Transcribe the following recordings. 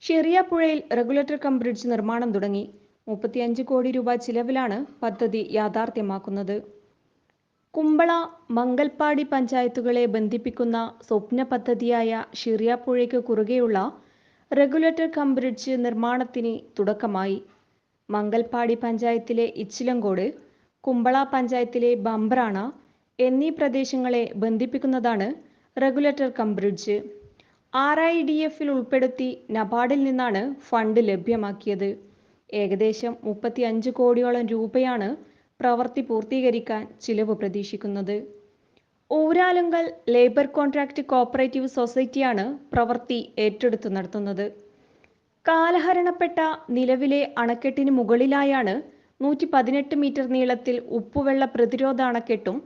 ഷെറിയാപ്പുഴയിൽ regulator cum bridge നിർമ്മാണം തുടങ്ങി. 35 കോടി രൂപ ചിലവിലാണ് പദ്ധതി യാഥാർത്ഥ്യമാക്കുന്നത്. കുമ്പള, മംഗൽപാടി പഞ്ചായത്തുകളെ ബന്ധിപ്പിക്കുന്ന സ്വപ്ന പദ്ധതിയായ ഷെറിയാപ്പുഴയ്ക്ക് കുറുകെയുള്ള റെഗുലേറ്റർ കം ബ്രിഡ്ജ് നിർമ്മാണത്തിന് തുടക്കമായി. മംഗൽപാടി പഞ്ചായത്തിലെ ഇച്ചിലങ്കോട്, കുമ്പള പഞ്ചായത്തിലെ ബംബ്രാണ എന്നീ പ്രദേശങ്ങളെ ബന്ധിപ്പിക്കുന്നതാണ് റെഗുലേറ്റർ കം ബ്രിഡ്ജ്. RIDF-ൽ ഉൾപ്പെടുത്തി നബാർഡിൽ നിന്നാണ് ഫണ്ട് ലഭ്യമാക്കിയത്. ഏകദേശം 35 കോടിയോളം രൂപയാണ് പ്രവൃത്തി പൂർത്തീകരിക്കാൻ ചിലവ് പ്രതീക്ഷിക്കുന്നത്. ഊരാലുങ്കൽ ലേബർ കോൺട്രാക്ട് കോഓപ്പറേറ്റീവ് സൊസൈറ്റിയാണ് പ്രവൃത്തി ഏറ്റെടുത്ത് നടത്തുന്നത്. കാലഹരണപ്പെട്ട നിലവിലെ അണക്കെട്ടിന് മുകളിലായാണ് 118 മീറ്റർ നീളത്തിൽ ഉപ്പുവെള്ള പ്രതിരോധ അണക്കെട്ടും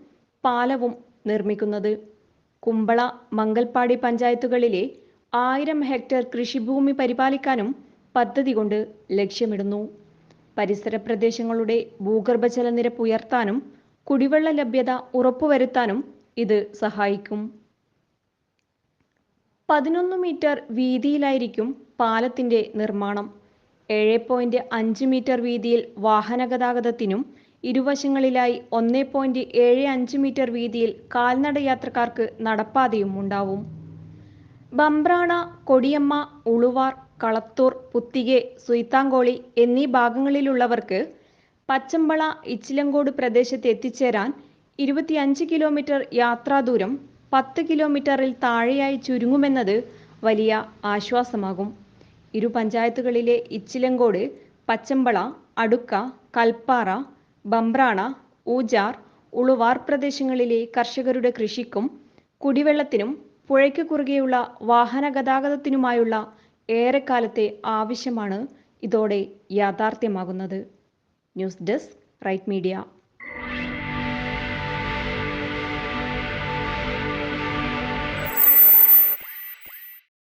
പാലവും നിർമ്മിക്കുന്നത്. കുമ്പള, മംഗൽപാടി പഞ്ചായത്തുകളിലെ 1000 ഹെക്ടർ കൃഷിഭൂമി പരിപാലിക്കാനും പദ്ധതി കൊണ്ട് ലക്ഷ്യമിടുന്നു. പരിസര പ്രദേശങ്ങളുടെ ഭൂഗർഭജലനിരപ്പ് ഉയർത്താനും കുടിവെള്ള ലഭ്യത ഉറപ്പുവരുത്താനും ഇത് സഹായിക്കും. 11 മീറ്റർ വീതിയിലായിരിക്കും പാലത്തിന്റെ നിർമ്മാണം. 7.5 മീറ്റർ വീതിയിൽ വാഹനഗതാഗതത്തിനും ഇരുവശങ്ങളിലായി 1.75 മീറ്റർ വീതിയിൽ കാൽനട യാത്രക്കാർക്ക് നടപ്പാതയും ഉണ്ടാവും. ബംബ്രാണ, കൊടിയമ്മ, ഉളുവാർ, കളത്തൂർ, പുത്തികെ, സുയിത്താങ്കോളി എന്നീ ഭാഗങ്ങളിലുള്ളവർക്ക് പച്ചമ്പള, ഇച്ചിലങ്കോട് പ്രദേശത്ത് എത്തിച്ചേരാൻ 25 കിലോമീറ്റർ യാത്രാദൂരം 10 കിലോമീറ്ററിൽ താഴെയായി ചുരുങ്ങുമെന്നത് വലിയ ആശ്വാസമാകും. ഇരു പഞ്ചായത്തുകളിലെ ഇച്ചിലങ്കോട്, പച്ചമ്പള, അടുക്ക, കൽപ്പാറ, ബംബ്രാണ, ഊജാർ, ഉളുവാർ പ്രദേശങ്ങളിലെ കർഷകരുടെ കൃഷിക്കും കുടിവെള്ളത്തിനും പുഴയ്ക്ക് കുറുകെയുള്ള വാഹനഗതാഗതത്തിനുമായുള്ള ഏറെക്കാലത്തെ ആവശ്യമാണ് ഇതോടെ യാഥാർത്ഥ്യമാകുന്നത്. News desk right media.